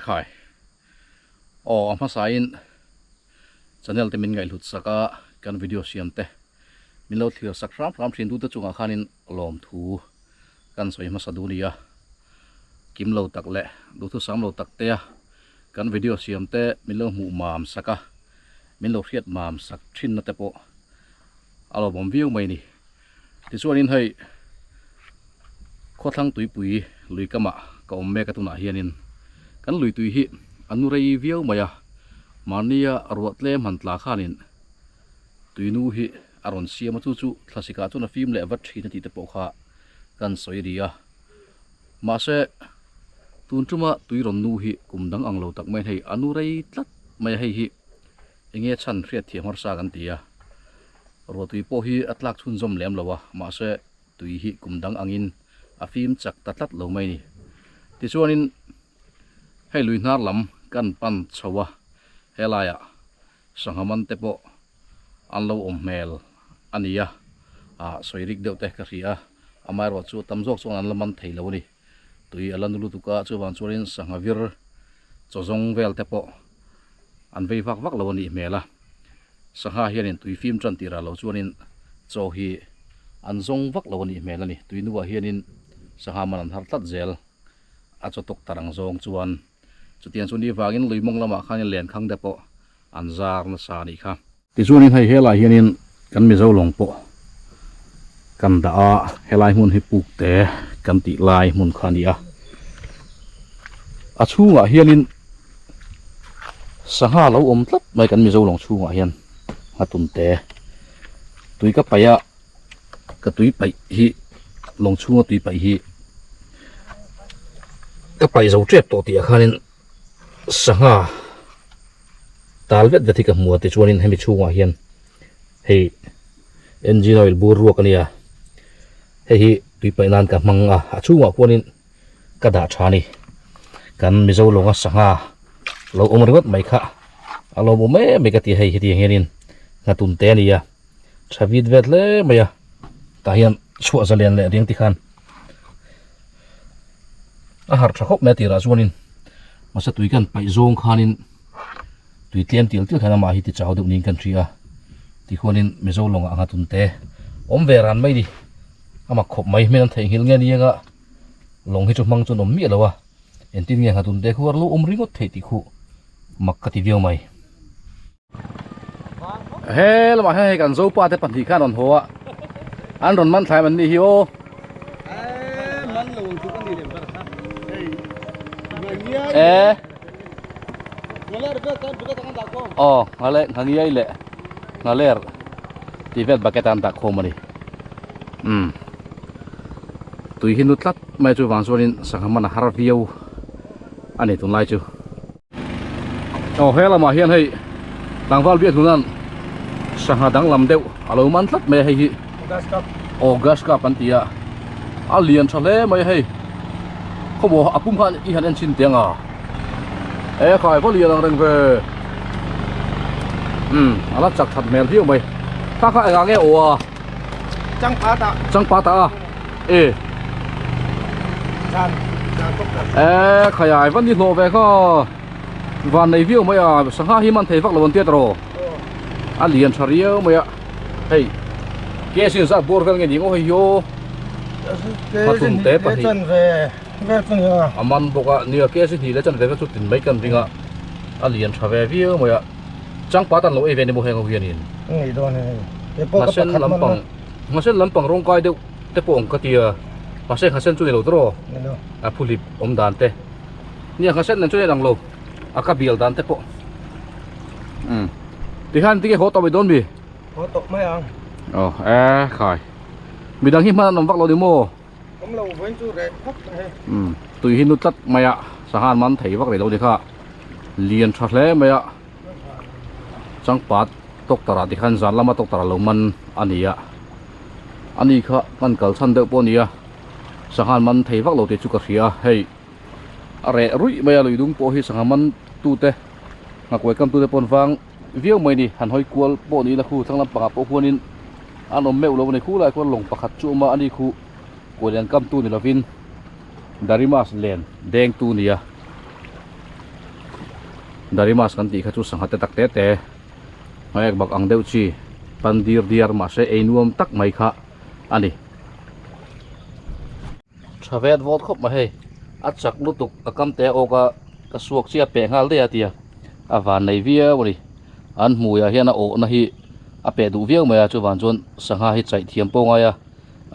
Khai o ma sain channel te min ngai lut saka kan video siam te min lo thlir sak ram thin du te chunga khanin lom thu kan soi ma sadu nia kim lo tak le du thu sam lo tak te kan video siam te min lo mu mam saka min lo riat mam sak thin na te po alo bom view mai ni ti chuanin hei khothlang tuipui lui kama ka omme ka tuna hianin kan lui tui hi anurei view maya mania arwatle mantla khanin tuinu hi aron siama chu chu thlasika chuna film le wat thina ti te po kha kan soiria ma se tunchuma tuiron nu hi kumdang anglo tak mai hei anurei tlat mai hei hi enge chan hriat thi mar sa kan tia ro tui po hi atlak chun zom lem lowa ma se tui hi kumdang angin a film chak tatlat lo mai ni ti chuanin hei lui nar lam kan pan chawa helaya sanghaman te po anlo ommel ania a soirik deuh te ka ria amai ro chu tamjok chon an laman theilo ni tui alanulu tuka chuwan churin sanghavir chozong vel te po an vei vak vak lo ni mela sangha hianin tui film chan tira lo chuanin cho hi an zong vak lo ni mela ni tui nuwa hianin sangha man har tlat zel a chotok tarang zong chuan chutian chuni wangin luimong lama khanin len khang de po anzar na sa ni kha ti chuanin hei hela hianin kan mi zo long po kan da a helai mun hi puk te kan ti lai mun khania a chunga hianin sangha lo om tlat mai kan mi zo long chunga hian hatun te tui ka paya ka tui pai hi long chunga tui pai hi ka pai zo trep to ti khanin sangha talvet veti ka mua te chuanin hemi chunga hian hei engine oil bur ruak ania hei tui pai nan ka manga a chunga kuanin ka da thani kan mi zo longa sangha lo om ringot mai kha alo mo me ka ti hei hi ti hianin ngatun te ania thavit vet le maya ta hian chua zalian le ring ti khan a har thakop me ti ra chuanin masa tui kan pai zong khanin tui tlem til khana ma hi ti chau deuh ning kan thria ti khonin mezo longa anga tunte om veran mai ni ama khop mai men thei hil nge nianga long hi chu mang chun om mi lawa entin nge hatun de khuar lo om ringot thei ti khu makkati view mai hel ma he kan zo pa te pan thi khan on hoa an ron man thai man ni hi o man lo tu kan ni le bar ngaler vet kan buka tangan tak kom ngale ngangiai le ngaler ti vet baketan tak khom ani tui hinut lat mai chu wang sorin sanghamana har view ani tun lai chu hela ma hian hei tangwal biat hunan sangha dang lam deuh alo man tlat me hei hi gas ka pantia alian thale mai hei khobo apum khan I han en chin tianga khai có lian reng ve ala chak that mel hiu mai kha nga nge o chang pa ta chan khaya van di lo ve kha van nei view mai sangha hi man thei vak lon tiat ro alian thario mai hei ke sin sa bor kan nge ding o hi yo patun te pa hi aman boka nia ke si hile chan ve chu tin mai kan ringa alian thave view moya chang patan lo event mo hengo hianin ngi do ne ngasen lampang rong kai deuh te pong ka tia pase khasen chu ni lo tro a phulip om dan te nia khasen nan chu ni dang lo aka bil dan te po ti han ti ke ho to bi don bi ho to mai ang khai mi dang hi ma nom vak lo di mo om lo wen chu re khop he tui hinut tat maya sahan man thei vak le lo di kha lian thle maya chang pat tok tara ti khan zan lama tok tara lo man ania ani kha kan kal chan de po nia sahan man thei vak lo te chu ka ria hei are rui maya lui dung po hi sahan man tu te ngakoi kam tu te pon wang vieu mai ni han hoi kual po ni la khu thanglam pa po khuanin anom meu lo nei khu lai ko long pakhat chu ma ani khu ko len kam tu ni lovin darimas len deng tu nia dari mas kan ti kha chu sangha te tak te te mayak bak ang deuh chi pandir diar ma se einuam tak mai kha ani travet vot khop ma he achak lutuk akam te oka kasuak chia pe ngal de atia awan nei via wori an muya hian a o na hi a pe du viau maya chu wan chon sangha hi chai thiam po nga ya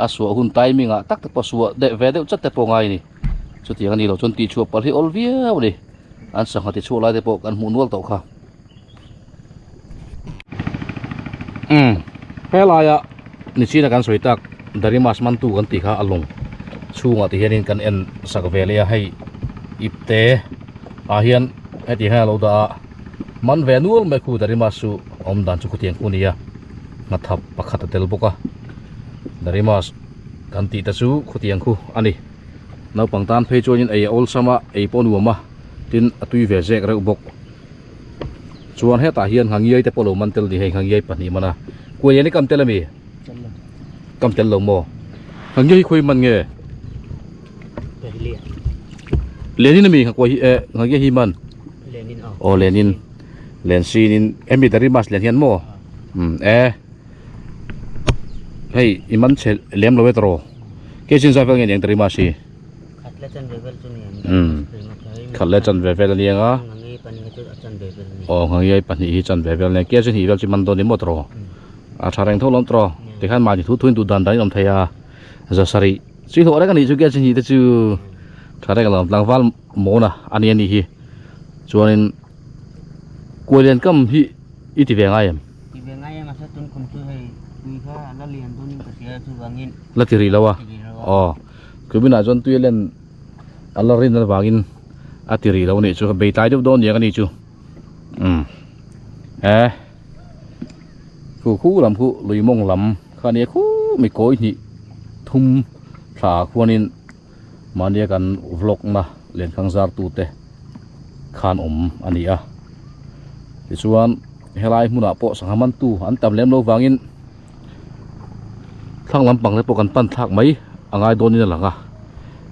a su hun timing a tak tak pa su de ve de chat te po ngai ni chu tiang ani lo chon ti chu pal hi ol via wori an sangha ti chu lai de po kan mu nual to kha helaya ni china kan soitak dari mas man tu kan ti kha along chunga ti hianin kan en sak velia hei ipte a hian heti ha lo da man venual me khu dari masu om dan chu khutiang kunia na thap pakhat tel boka dari mas kan ti ta chu khutiang khu ani no pangtan phei chonin ei ol sama ei ponuama tin atui ve jek re ubok chuan heta hian hangiai te polo mantel ni hei hangiai pani mana kuai ni kam telami kam tel lo mo hangiai khoi man nge lenin mi khoi hangiai hi man o lenin lensinin emi dari mas len hian mo hei iman chel lem lo vetro ke chin sa fel nge dari mas hi khatle chan vevel ni nga o ngai pani hi chan vevel ne ke chin hi vel chi man do ni motro a thareng tholom tro te khan ma ji thu thuin tu dan dai om thaya za sari chi tho ra kan ni chu ke chin hi te chu thareng lam langwal mo na ani ani hi chuanin kualian kam hi iti ve ngai em masa tun kum tu hai tui kha la lian tu ning ka sia chu wangin la tiri lawa o kubina jon tuilen alarin na wangin atiri law ni chu be tai do don ya ni chu khu lam khu lui mong lam khani khu mi koi ni thum tha khuanin mania kan vlog na len khangzar tu te khan ani a ti chuan helai hmuna po sanghaman tu an tam lem lo wangin thlang lampang le po kan pan thak mai angai donin langa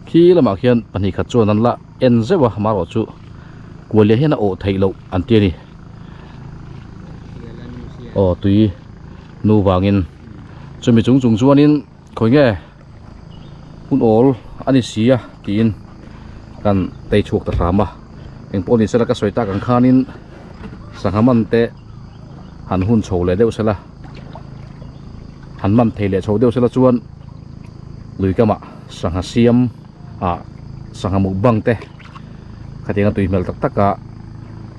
khi lama khian pani khat chuan an la en zewa maro chu kualia hian a o thailo an ti ni o tui nu wangin chumi chung chung chuanin khoi nge hun ol ani sia tin kan tei chuk ta rama eng poni sela ka soita kan khanin sanghaman te han hun chole deuh sela han man theile chho deuh sela chuan lui kama sangha siam a sangha mu bang te khatinga tui mel tak taka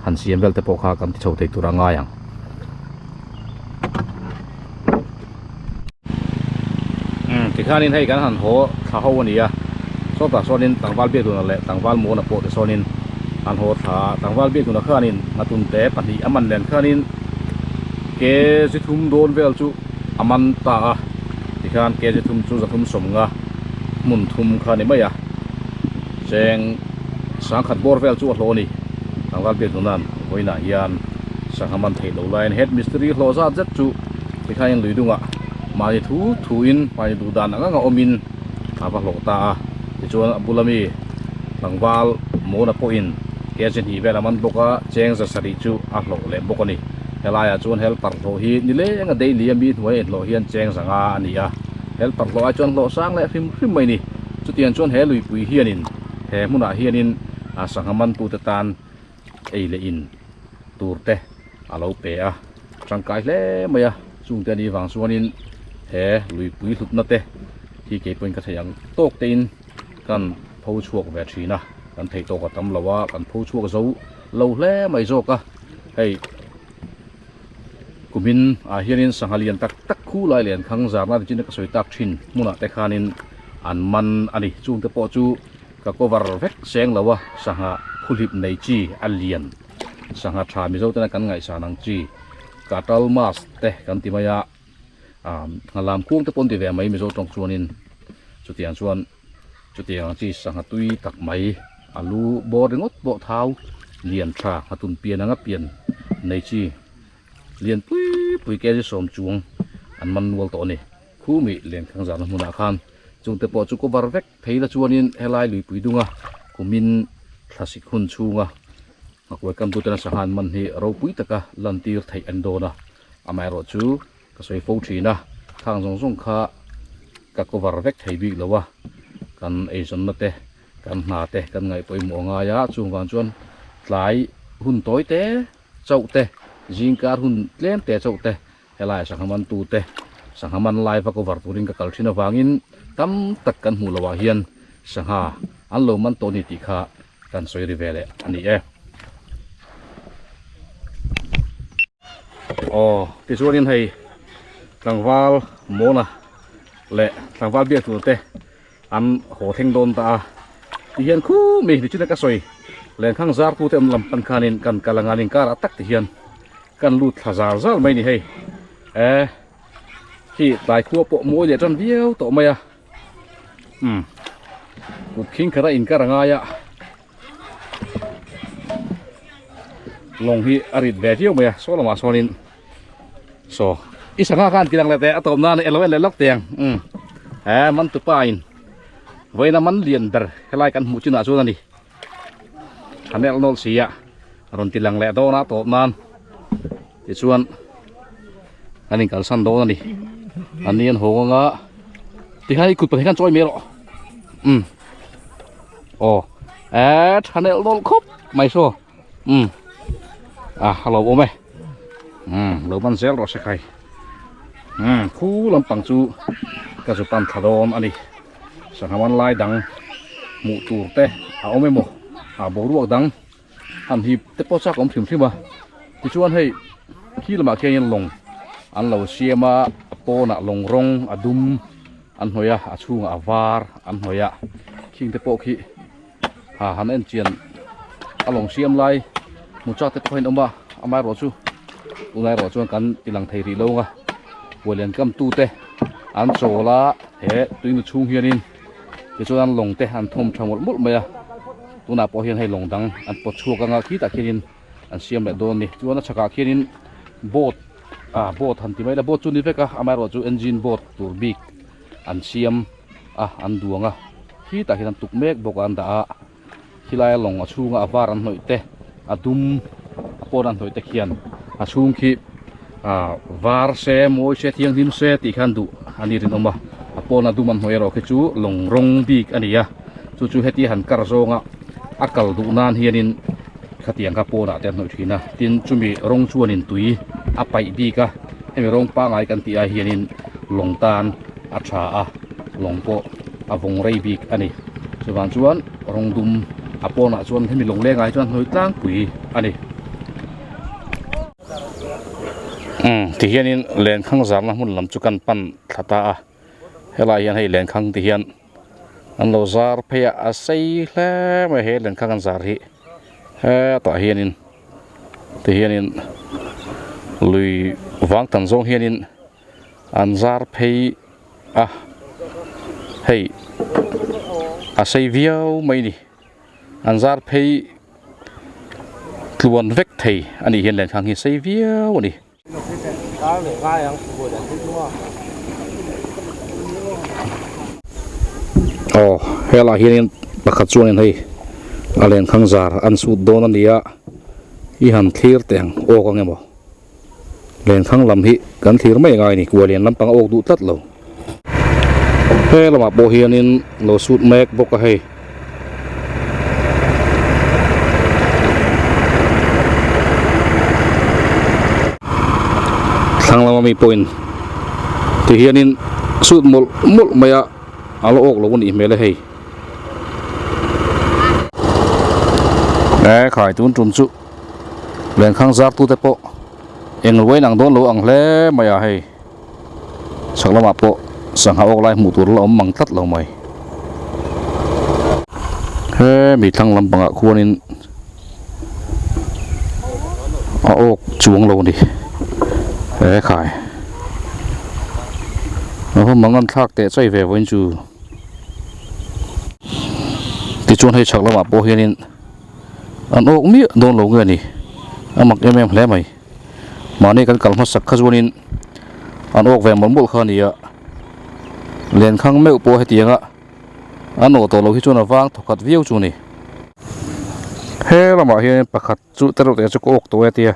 han siam vel te pokha kam ti chho te tura nga yang ti khanin hei kan han ho tha ho ania so ta sonin tangwal be tu na le tangwal mo na po te sonin an ho tha tangwal be tu na khanin natun te pani aman len khanin ke si thum don vel chu aman ta ti khan ke si thum chu za thum som nga mun thum khani maya cheng sang khat bor vel chu a hlo ni tangwal be tu nan hoina hian sanghaman thei lo line head mystery hlo za jet chu ti khain lui dunga mai thu in mai du dan anga omin aba hlo ta ti chuan abulami tangwal mo na po in ke chen hi vela man boka cheng za sari chu a hlo le bokani helaya chuan hel par lo hi ni le nga daily mi hnuai lo hian cheng zanga ania hel par lo a chuan lo sang le phim mai ni chu tian chuan he lui pui hianin he hmuna hianin a sanghaman tu te tan ei le in turte alo pe a tangkai hle maya chung te ni wang chuanin he lui pui hlut na te hi ke point ka thayang tok te in kan pho chuak ve thina kan thei to ka tam lawa kan pho chuak zo lo hle mai zo ka hei kumin a hianin sanghalian tak tak khu lai len khang zarna chin ka soi tak thin muna te khanin an man ani chung te po chu ka cover vek seng lawa sangha phulhip nei chi alian sangha tha mi zo te na kan ngai sa nang chi katal mas te kan ti maya ngalam kuang te pon ti ve mai mi zo tong chuanin chutian chuan chutiang chi sangha tui tak mai alu bo ringot bo thau lian tha hatun pian anga pian nei chi lian pui ke ji som chuang an man wal to ni khu mi len khang jan hmuna khan chung te po chu ko bar vek theila chuanin helai lui pui dunga kumin thlasik hun chunga ngọc với cầm tu tên sahan man hi rau pui taka lan tir thei ando na amai ro chu ka soi fo thi na thang zong zong kha ka cover vek thei bi lowa kan asian na te kan na te kan ngai poi mo nga ya chung wan chuan tlai hun toi te chau te jingkar hun tlem te chau te helai sanghaman tu te sanghaman lai va cover turin ka kal thina wangin tam tak kan mu lawa hian sangha an lo man to ni ti kha kan soi ri vele ani e ti chuanin hei tlangwal mona le tlangwal bia tu te an ho theng don ta ti hian khu mi ni chuna ka soi len khang zar tu te lam pan khanin kan kalanganin kar atak ti hian kan lut thazar zal mai ni hei hi tai khu po moi le tran viau to maya kut khing khara in karanga ya long hi arit ve viau maya so lama sonin so isanga kan kilang lete atom na elo le lok tiang man tu pain voina man lien ber helai kan mu chuna chu ni anel nol sia ron tilang le do na top nan ti chuan anin kal san do ni anian honga ti hai kut pa kan choi me ro anel nol khop mai so hello ôm ơi lâu ban zel rồi sẽ khai khu làm bằng chú cái chú pan thà đòn anh đi sang ham lai đắng mụ tủ te ôm em mồ bố ruột đắng anh hiệp tết bó sắc ông phim phim mà thì chú anh hay khi làm cái nhân lồng anh lâu xia mà po nạ lồng rong đum anh hỏi chung var anh hỏi khi tết bó khi hắn anh chuyện lồng xiêm lai một chắc tết khoen ông ba amai rồi chú unai rồi chú kan tilang thei ri lo nga wolen kam tu te an chola he tuin chung hianin ti chu an long te an thom thamol mul maya tuna po hian hei long dang an po chuak anga khi ta khianin an siam le don ni chuan a chaka khianin boat boat han ti mai la boat chu ni veka amai ro chu engine boat tur bik an siam an duanga khi ta hian tuk mek bok an da khilai long a chunga avar an noi te adum pon an noi te khian chung khi var se moi se thiang him se ti khan du ani rin oma pon adum an noi ro ke chu long rong bik ania chu heti han kar zonga akal du nan hianin khatiang ka pona te noi thina tin chumi rong chuanin tui apai bika hemi rong pa ngai kan ti a hianin longtan atha longpo avong rei bik ani chuan chuan rong dum apona chuan hemi long le ngai chuan hoi tlang pui ani thì hiện in len khang zar na mun lam chu kan pan thata helai hian hei len khang ti hian an lo zar phaya a sei hle ma he len khang an zar hi ta hian in ti hian in lui wang tan zong hian in an zar phei hei a sei viau mai ni an zar phei tluan vek thei ani hian len khang hi sei viau ni hela hian pakhat chuan hei alen khang zar an su don ania hi han thlir teng ok angemo len khang lam hi kan thlir mai ngai ni kualian lampang ok du tlat lo hela ma bo hian in lo sut mek bok a hei thang lama mi point ti hianin sut mul maya alo ok lo ni mele hei khai tun trum chu len khang zar tu te po eng loi nang don lo ang hle maya hei saklama po sang ha ok lai mu tur lo mang tat lo mai mi thang lam banga khuanin ok chuang lo ni khai hôm mang ăn thác để chơi về với chú thì chuan hay chặt là mà bố hiền ăn ốc mía đồn lâu người này ăn mặc em lẽ mày mà này cần cầm hết sạch khát chuan ăn ốc về món bột khăn này liền khăng mèo bố hay tiếng ăn ốc tổ lâu khi chuan là vang thọc hạt viêu chú này he lama hian pakhat chu tero te chu ko ok to atia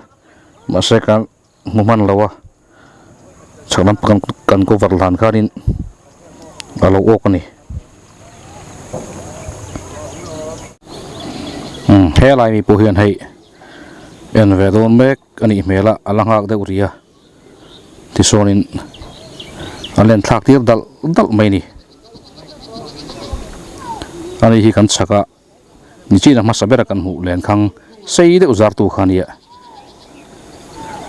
ma se kan muman lawa chaklam kan ko varlan kanin alo ok ni he lai mi pu hian hei en ve don mek ani mela alangak de uria ti sonin alen thak tir dal mai ni ani hi kan chaka ni china ma sabera kan hu len khang sei de uzar tu khania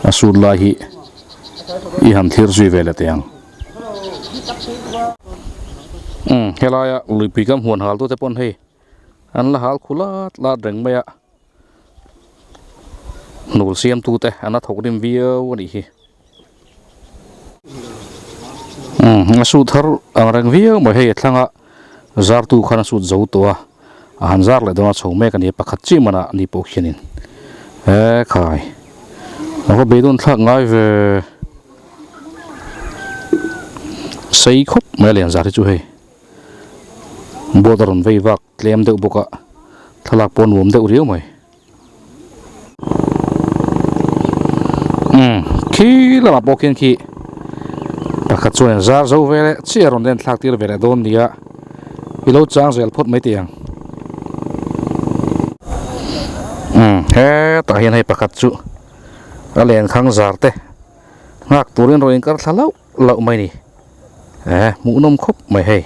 asul lahi i ham thir zui vela teang helaya lupi kam huan hal tu te pon hei an la hal khulat la reng maya nul siam tu te ana thokrim vio ni hi asu thar ang reng vio ma hei thlanga zar tu khana su zo to a han zar le dona chhome kan ni pakhat chi mana ni po khianin he khai ako bedon thak ngai ve sei khop me len zar chu hei bodaron vei vak tlem de boka thalak pon wom de uriu mai khi lama pokin khi pakhat chuan zar zo vele chiaron den thlak tir vele don dia ilo chang zel phot mai tiang he ta hian hei pakhat chu alen khang zar te ngak turin roin kar thalau lau mai ni mu nom khop mai hei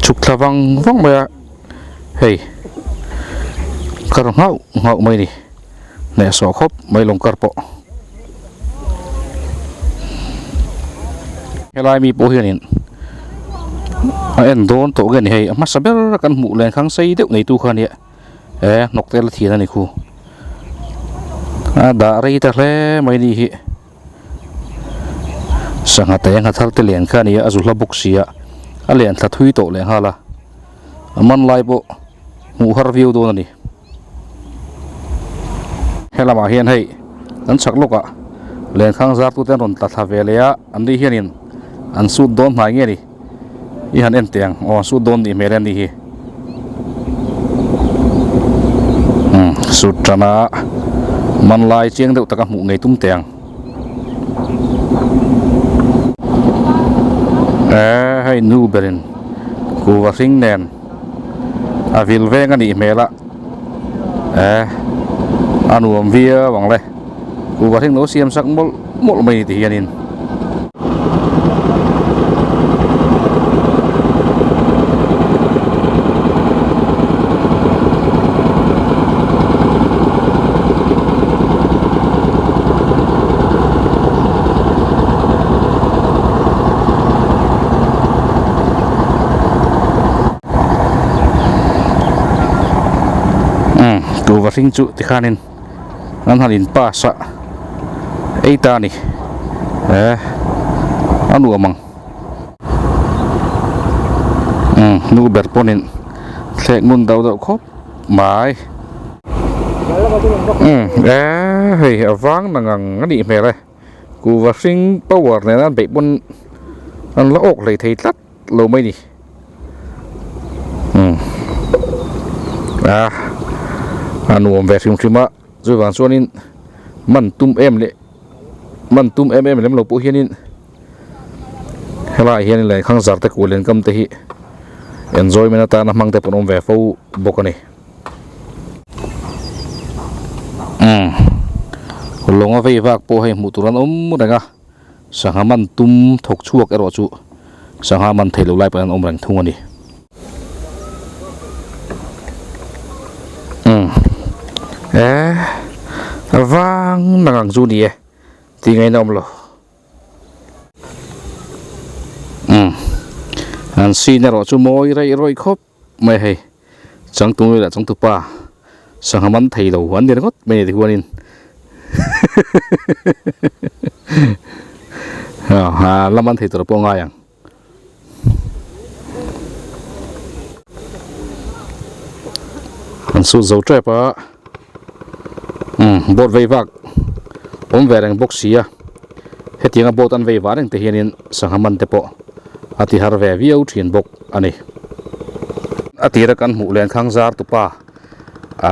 chuk thavang vang mai hei kar ngau mai ni ne so khop mai long kar po helai mi po hianin en don to gen hei ma saber kan mu len khang sei deuh nei tu khania nok tel thian ani khu da rei ta hle mai ni hi sanga te nga thar te len khania azula boxia alen thla thui to le hala aman lai bo mu har view don ani helama hian hei an chak loka len khang zar tu ten ron ta tha velea an ri hianin an su don mai nge ni i han en tiang o su don ni meren ni hi su trana man lai chiang deuh taka mu ngei tum tiang hei nu berin ku wa sing nen a vil veng ani mela anuam via wang le ku wa sing no siam sak mol mai ti hianin tu wa sing chu ti khanin an halin pa sa eita ni anu amang nu ber ponin thlek mun dau dau khop mai hei awang nangang ani mele ku wa sing power ne nan be pon an la ok lei thei tlat lo mai ni anu om ve sim khima zui wan chuanin man tum em lem lo pu hianin helai hian lai khang zar te kulen kam te hi enjoyment ta na mang te pon om ve fo bokani longa vei vak po hei muturan om ranga sanga man tum thok chuak ero chu sanga man thelo lai pan om rang thungani vang nangang zu ni ti ngai nom lo an siner ro chu moi rai roi khop mai hei chang tu la chang tu pa sang man thei lo an der ngot me ti huanin laman thei tor po nga yang an su zo tre pa bot vei vak om vereng boxia hetinga bot an vei wareng te hianin sanghaman te po ati har ve viau thin bok ani ati ra kan mu len khang zar tu pa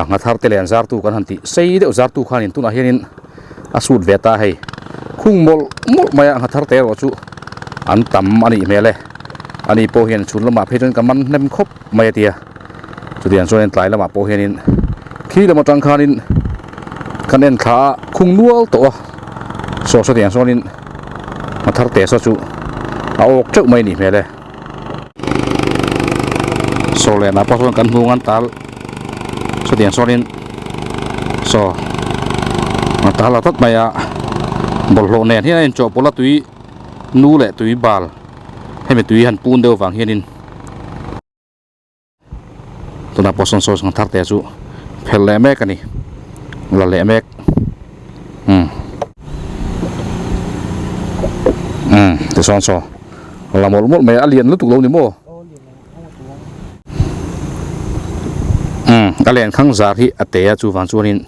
nga thar te len zar tu kan han ti sei de zar tu khan in tuna hianin asut ve ta hei khung mol maya nga thar te ro chu an tam ani mele ani po hian chun lama phejun kaman nem khop maya tia chu dian soin tlai lama po hianin khi lama tang khanin kanen kha khung nual to so dian sonin nga thar te so chu a ok chau mai ni mele so le na pa son kan hungan tal so dian sonin so ma ta la tot maya bol lo nen hian cho pola tui nu le tui bal he me tui han pun deu wang hianin tuna poson so sang thar te chu phel le mek ani la le mek te son so la mol mol me alien lu tu lo ni mo alien khang zar hi ate chu wan chuanin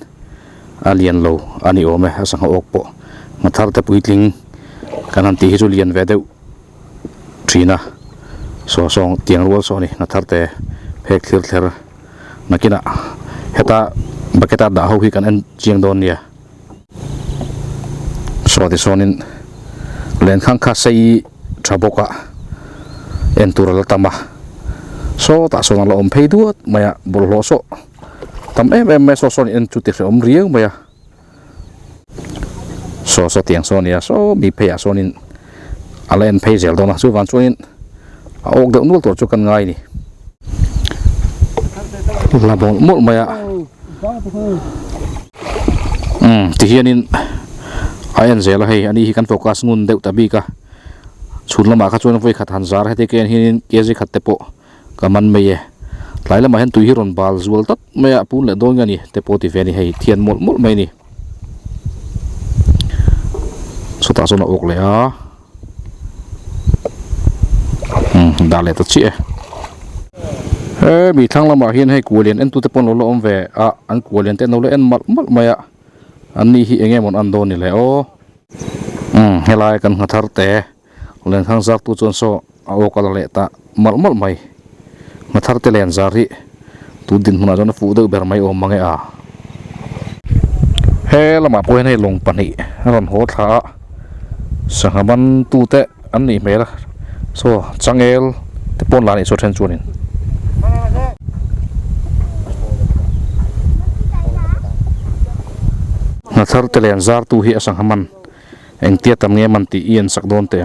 alien lo ani ome asang ok po mathar te puitling kanan ti hi chu lian ve deu thina so song tiang rual so ni na thar te phek thir thler nakina heta baketa da ho hi kan an chiang don nia so ti sonin len khang kha sei thaboka en tural tama so ta so na lo om phei duat maya bol lo so tam em so son en chu ti om riang maya so tiang so nia so mi phei a sonin alen phei zel dona chu wan chuin a ok de nul to chu kan ngai ni la bon mol maya ti hianin ayan zela hei ani hi kan focus ngun deuh tabi ka chhun lama kha chuan voi khat han zar hete ken hin keji khat te po kaman meye lai lama hen tu hi ron bal zual tat maya pun le dong ani te po ti veni hei thian mol mai ni so ta so na ok le a dale ta chi mi thang lama hian hei kualian en tu te pon lo om ve a an kualian te no le en mal maya ani hi enge mon an don ni le o helai kan ngathar te len khang zak tu chon so a o kala le ta mal mai ngathar te len zar hi tu din huna jon fu de ber mai o mangi a he lama poin hei long pani ron ho tha sangaman tu te an ni mela so changel te pon la ni so then chuanin ngathar te len zar tu hi asang haman eng tia tam nge man ti ian sak don te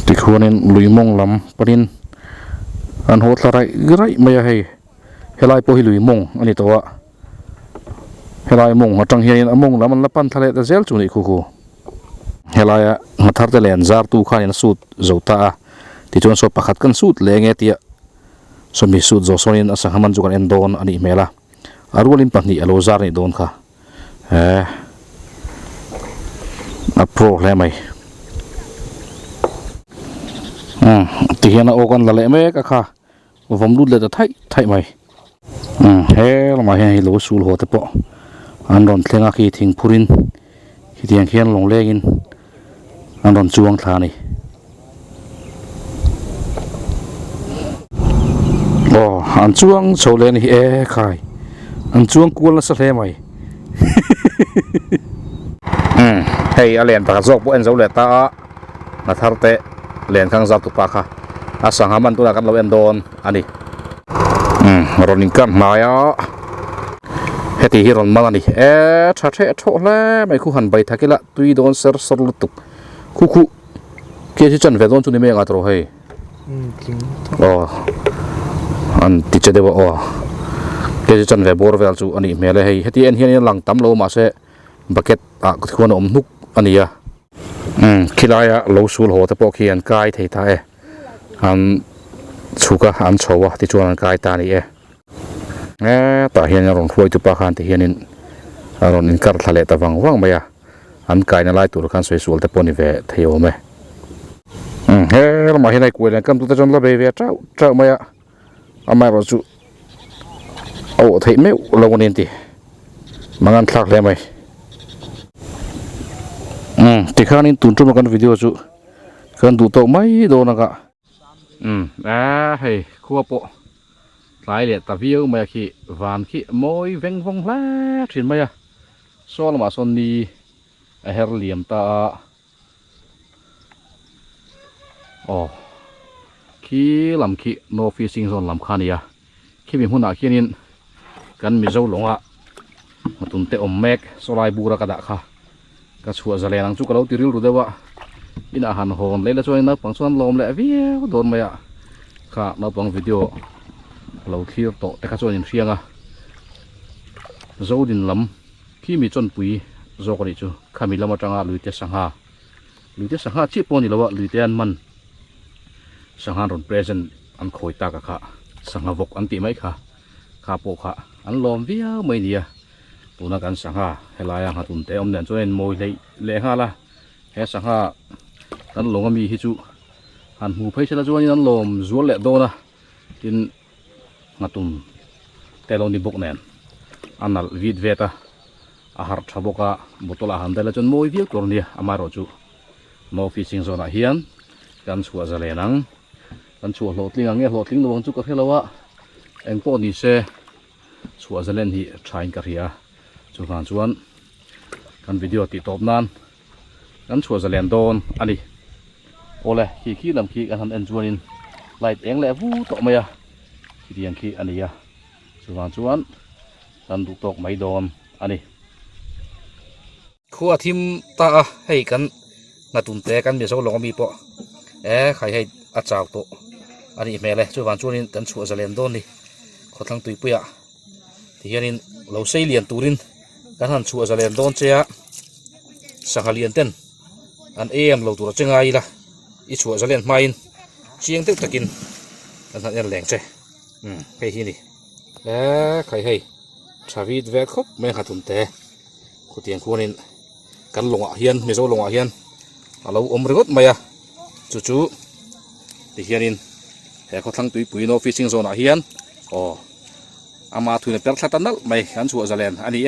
ti khuanin luimong lam parin an ho tlarai grai maya hei helai po hi luimong ani towa helai mong atang hian among lam an lapan thale ta zel chu ni khu helai ngathar te len zar tu khanin sut zota ti chon so pakhat kan sut le nge tia so mi sut zo sonin asang haman chu kan en don ani mela arulin pangni alo zar ni don kha a problem mai ti hian a okan la le me ka kha vom lut le ta thai mai he lama hi lo sul ho te po an ron thlenga khi thing phurin hi tiang khian long legin an ron chuang thla ni an chuang chole ni khai an chuang kual na sa hle mai hei alen pa zok po en zo le ta na thar te len khang zak tu pa kha asang haman tu na kan lo en don ani ronin kan maya heti hi ron malani tha the tho le mai khu han bai thakila tui don ser lutuk khu ke chi chan ve don chu ni me nga tro hei an ti che de bo ke chi chan ve bor vel chu ani mele hei heti en hian lang tam lo ma se bucket a khon om nuk ania khilaya lo sul ho te po khian kai thei tha an chuka an chowa ti chuan kai ta ni ta hian ron khoi tu pa khan ti hianin ron in kar thale ta wang maya an kai na lai tur khan soi sul te poni ve theo me he ma hi nai kuelen kam tu ta jon la be ve trau maya amai ro chu au thei me lo nin ti mangan thlak le mai tikhanin tuntum kan video chu kan du to mai do na ka hei khua po lai le ta view mai khi van khi moi veng vong la thin mai so lama son ni a her liam ta khi làm khi no fishing zone làm khania khi mình huna khianin kan mi zo longa matun te om mek solai bura ka da kha ka chua zale nang chu kalo tiril ru dewa ina han hon le la choi na pangsuan lom le viu don maya kha na pang video lo khir to te kha chon in rianga zo din lam khi mi chon pui zo ko ri chu khami lama tanga luite sangha chi poni lawa luite an man sanghan ron present an khoi ta ka kha sangha vok an ti mai kha po kha an lom via mai nia tuna kan sangha helaya ha tun te om nen choen moi le ha la he sangha kan longa mi hi chu han hu phai sela chuan an lom zual le do na tin ngatun te lo ni bok nen anal vid veta a har thaboka botola han dela chon moi viek tor nia amaro chu no fishing zone a hian kan chua zale nang kan chua hlotling ange hlotling lawang chu ka helawa engpo ni se chua zalen hi thain ka ria chu han chuan kan video ti top nan kan chua zalen don ani ole khi lam khi kan han en chuanin light eng le vu to maya khi diang khi ania chu han chuan kan du tok mai don ani khua thim ta hei kan ngatun te kan mi zo long mi po khai hei a chaw to ani mele chu van chuanin kan chua zalen don ni khotlang tui puya ti hianin lo sei lian turin kan han chua zalen don chea sangalian ten an em lo tur chenga ila i chua zalen main chiang tek takin kan han leng che hei hi ni khai hei thavit ve khop me khatun te khutiang khuanin kan longa hian mi zo longa hian alo om regot maya chu ti hianin he khotlang tui pui no fishing zone a hian ama thuina per thlat anal mai kan chu zalen ani